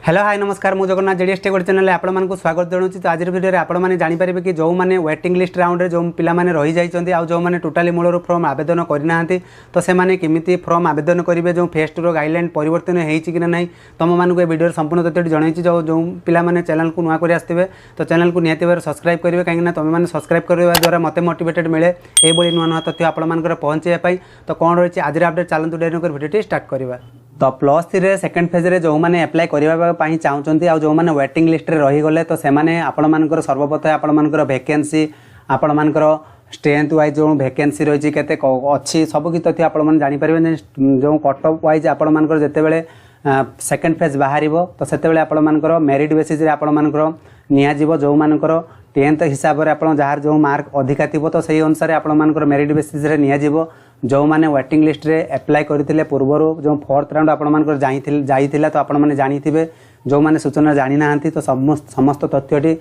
Hello hi नमस्कार मु Jagannath JDS take channel आपण को स्वागत जनाऊँ। तो आज वीडियो आपण मैंने जानीपारे कि जो मैंने वेटिंग लिस्ट राउंड रे जो पिला माने रही जाइछन्ती आ जो मैंने टोटाली मूलर फॉर्म आवेदन करना तो से माने किमिति फॉर्म आवेदन करेंगे जो फेज 2 गाइडलाइन परिवर्तन होती कि ना तुम मानक ए वीडियो संपूर्ण तथ्य जनई जो जो पिला माने चैनल को नुआ कर आसते तो चैनल को निहाती भाव सब्सक्राइब करेंगे कहीं तुम मैंने सब्सक्राइब करने द्वारा मत मोटिवेटेड मिले ये नुआ नुआ तथ्य आपण पहुँचाई तो कौन रही आज अपडेट चलते डेरी वीडियो स्टार्ट करवा। तो +3 सेकेंड फेज रे जो मैंने एप्लाय करने चाहते आ जो मैंने वेटिंग लिस्ट रे रहीगले तो से आपण मानकर सर्वप्रथम आपण मानकर वैकेंसी आपण मानकर स्ट्रेंथ वाइज जो वैकेंसी रही केते अच्छी सबकि तथ्य आपण जानीपर जो कट ऑफ वाइज आपण मानकर जितेबाला सेकेंड फेज बाहर तो से आपण मानकर मेरिट बेसिस रे आपण मानकर नियाजिवो जो मानकर 10th हिसाब से आप जार जो मार्क अधिका थी तो सही अनुसार आपण मानकर मेरिट बेसिस रे नियाजिवो जो मैंने वेटिंग लिस्ट रे एप्लाय करते पूर्वर जो 4th राउंड आपण जाइथिला तो आपण माने जानी थिबे जो मैंने सूचना जानी ना तो समस्त तथ्यटी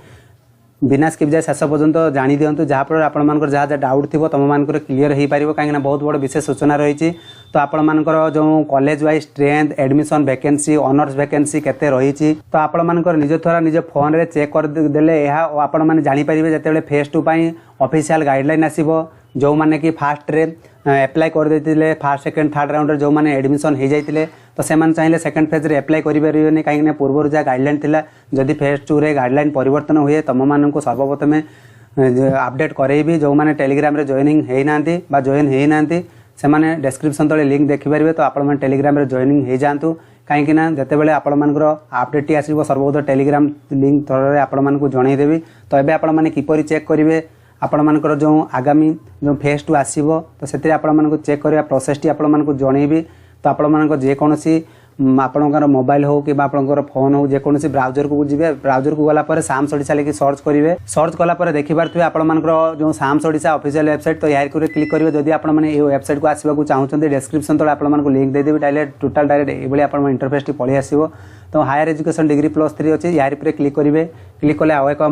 बिना स्किप जाए शेष पर्यंत जानी दिंतु जहाँफल आपर जहाँ जहाँ डाउट थी तुम मान क्लीयर हो पार कहीं बहुत बड़ विशेष सूचना रही तो आपण मानकर जो college wise strength admission vacancy honours vacancy केते रही तो आपण मानकर निज द्वारा निज फोन रे चेक कर देले आपण माने जानी परिबे जेतेबेले फेज 2 पई ऑफिशियल गाइडलाइन आसीबो जो माने कि फास्ट रे एप्लाय कर देतिले फास्ट सेकंड थर्ड राउंड रे जो माने एडमिशन हो जाइतिले तो से चाहिए सेकेंड फेज रे एप्लाय करें कहीं पूर्व जहाँ गाइडलाइन थिला जदि फेज 2 रे गाइडलाइन परिवर्तन हुए तुम मानक सर्वप्रथम अपडेट करेबी जो मैंने टेलीग्राम रे जॉइनिंग होना जॉइन होना से मैंने डिस्क्रिप्शन तले लिंक देखिपारे तो आप टेलीग्राम रे जॉइनिंग हो जातु कहीं जितेबाला आपंकर अपडेट आसो सर्वप्रथम टेलीग्राम लिंक थ्रू आपको जनईदेवी तो ये आपने किपरि चेक करेंगे आपण मानकर जो आगामी जो फेज 2 आसीबो तो से आपको चेक करवा प्रोसेस टी आपको जनईबी तो आपण मानक जेकोसी आपणकर मोबाइल हो कि आपणकर फोन हो जेकोसी ब्राउजर को जी ब्राउजर को गलापर साम्स ओडिशा लेकिन सर्च करेंगे सर्च कलापर देखिपारे आपणकर जो साम्स ओडिशा ऑफिशियल वेबसाइट तो यार क्लिक करेंगे जदि आपने ये वेबसाइट को आसवाक चाहते डिस्क्रिप्शन तले आपको लिंक देदेवी डायरेक्ट टोटाल डायरेक्ट ये आप इंटरफेस टी पलि आसो तो हायर एजुकेशन डिग्री +3 अच्छी यार क्लिक करेंगे क्लिक कले आउ एक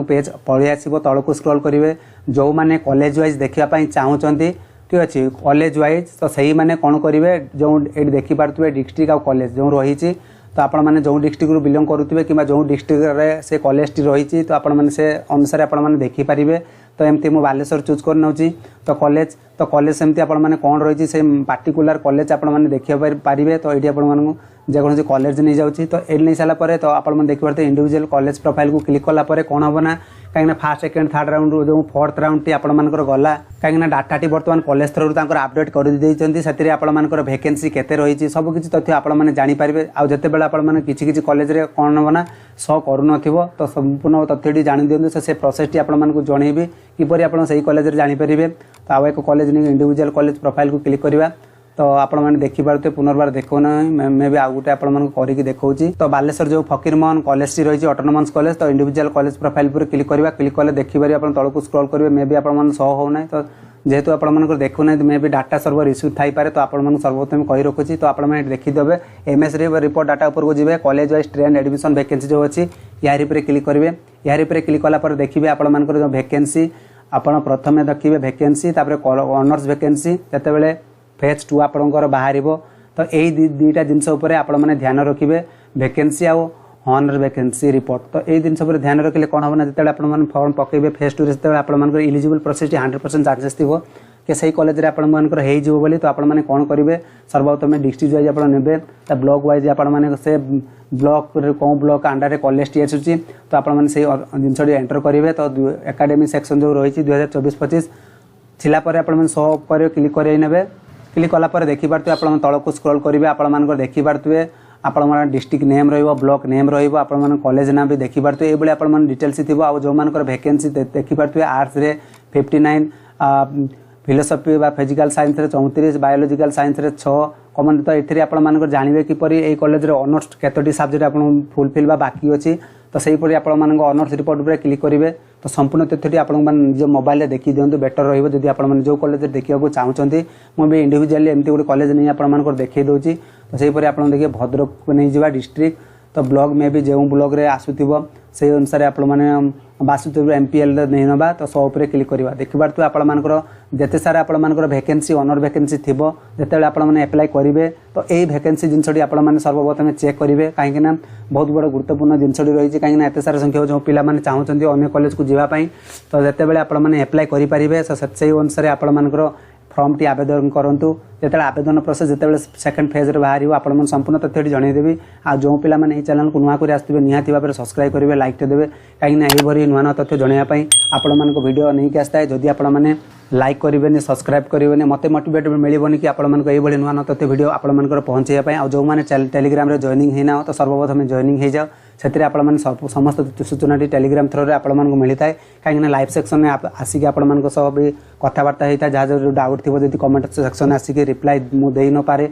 पेज पलि आसो तल को स्क्रॉल करेंगे जो मैंने कॉलेज वाइज देखापी चाहते ठीक अच्छे कॉलेज वाइज तो सही मैंने कौन करेंगे जो ये देखिपे डिस्ट्रिक्ट आउ कॉलेज जो रही तो आपण मैंने जो डिस्ट्रिक्ट रू बिलोंग करुवे कि जो डिस्ट्रिक्ट से कॉलेज टी रही तो आपण से अनुसार आपने देखिपारे तो एमती मु बालेश्वर चूज कर नौची तो कॉलेज सेमती आपण मैंने कौन रही से पार्टिकुलर कॉलेज आपण देखिए पारे तो ये आपण जेकोसी कॉलेज नहीं जाऊँगी तो ये नहीं सारापर तो आप देखिए इंडिविजुअल कॉलेज प्रोफाइल को क्लिक कलापर कौन हम ना कहीं फास्ट सेकेंड थर्ड राउंड जो 4th राउंड टी आपंकर गला कहीं डाटा टी बर्तमान कॉलेज थ्रू अपडेट कर आपंकर वैकेंसी केते रही सबकि तथ्य आपने जानीपारे आउ जितेबाला आपने किसी कॉलेज रे कौन हम ना शो करूँ तो संपूर्ण तथ्यटी जानी दिंतु से प्रोसेस टी आपको जनईबी किपरि आप कॉलेज जानीपारे तो आउ एक कॉलेज नहीं इंडिविजुअल कॉलेज प्रोफाइल को क्लिक करवा तो आपण मैंने देखिपे पुनर्बार देखना मे भी आउ गोटे आपको देखा तो बालेश्वर जो फकीरमोहन कॉलेज टी रही ऑटोनोमस कॉलेज तो इंडिविजुअल कॉलेज प्रोफाइल पर क्लिक करवा क्लिक कले देखिपारे आप तल को स्क्रॉल करेंगे मे भी आप शो होना तो जेहेतु आप देखुना मे भी डाटा सर्वर इश्यू थी पारे तो आपको सर्वप्रथम कही रखुच्छी तो आप देखीदे एमएस रिपोर्ट डाटा उपर को जी college wise trend admission vacancy जो अच्छी यार क्लिक करेंगे यार क्लिक कलापर देखिए आपर जो वैकेंसी आपड़ प्रथम देखिए वैकेंसी ऑनर्स वैकेंसी जितेबाला फेज 2 आपंकर बाहर तो यही दुईटा जिनस आपने ध्यान रखिए वैकेंसी आउ ऑनर वैकेंसी रिपोर्ट तो यही जिनस ध्यान रखिले कौन हम ना जो आप फॉर्म पकेबे फेज 2 से आपंकर इलिजिबल प्रोसेस 100% चांसेस थी कि सही कॉलेज रे आपंकर हो बोली तो आपने कौन करेंगे सर्वप्रथम डिस्ट्रिक्ट वाइज आप ने ब्लॉक वाइज आपने से ब्लॉक कौ ब्लॉक अंडर कॉलेज टी आसूँ तो आपने से जिनस एंटर करेंगे तो एकाडेमिक सेक्शन जो रही 2024-25 छिलापर आप शो कर क्लिक कर क्लिक कलापर देखिपे आप तल को स्क्रॉल करेंगे आप देखिपे आप डिस्ट्रिक्ट नेम ब्लॉक नेम आप कॉलेज ना भी देखिपे ये आप डिटेल्स थी आ जो मान वैकेंसी देखिपे आर्ट्स रे 59 फिलोसफी व फिजिकल साइंस रे 34 बायोलॉजिकल साइंस रे 6 कमन तो ये आप जानवे किपरि ए कॉलेज रे ऑनर्स केतोटी सब्जेक्ट आप फुलफिल बाकी अच्छी तो सहीपरि आप ऑनर्स रिपोर्ट पर क्लिक करेंगे तो संपूर्ण तथ्यटी आप निज मोबाइल देखी दिंतु बेटर रही आप जो कॉलेज देखा चाहते मुझे इंडिविजुअली एमती गोटे कॉलेज नहीं आप देखी दूसरी तो सहीपरि आप देखिए भद्रक को नहीं जावा डिस्ट्रिक्ट तो ब्लॉग में भी जो ब्लॉग रे आसुथिबो से अनुसार आपण माने बासुदेव एमपीएल नहीं नबा तो सो ऊपर क्लिक करवा देखिबार तो आपण मानकर जेते सारा आपण मानकर वैकेंसी ऑनर वैकेंसी थिबो जेतेबेले आपण माने अप्लाई करिवे तो एई वैकेंसी जिनसडी आपण माने सर्वप्रथम चेक करिवे काहे ना बहुत बड़ गुरुत्वपूर्ण जिनसडी रही छै काहे ना एते सारा संख्या जो पिला माने चाहउछन्ती अन्य कॉलेज को जीवा पई तो जेतेबेले आपण माने अप्लाई करि परिबे से अनुसार आपण मानकर फॉर्म टी आवेदन करंतु जेतेबेले आवेदन प्रोसेस जेतेबेले सेकंड फेज रे बाहरिबो आपण मन संपूर्ण तथ्यटी जणाई देबी आ जो पिला माने ए चैनल को नुवा करी आस्थिबे निहाती भाबरे सब्सक्राइब करिवे लाइक ते देबे काहे ना एही भरी नुवा तथ्य जणाया पई आपण मन को वीडियो नहीं के आस्ता है जदी आपण माने लाइक करेंगे सब्सक्राइब करेंगे मत मोटिवेट मिलबनी कि आपण ये नुआ तथ्य वीडियो आपण मन पहुँचाई आ जो मैंने टेलीग्राम रे जॉइनिंग होना तो सर्वप्रथम जॉइनिंग हो जाओ से आपण समस्त सूचना टेलीग्राम थ्रो आपण मन मिलता है कहीं लाइव सेक्शन में आसिक आपण भी कथबार्ता होता है जहाँ जो डाउट थी जब कमेंट सेक्शन आसिक रिप्लाई मुझे न पारे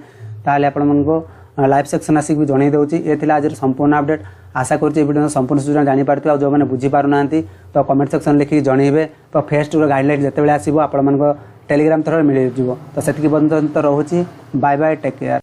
ताले आपण मन लाइव सेक्शन आसिक भी जन दूसरी ये आज संपूर्ण अपडेट आशा करुँच वीडियो संपूर्ण सूचना जानीपारे और जो मैंने बुझीपारना तो कमेंट सेक्शन लिखिक जनइबे तो फेस्ट टूर गाइडलाइन जितेबाला आसो आपण टेलीग्राम थ्रो मिल तो से पर्यंत रोचे बाय बाय टेक केयर।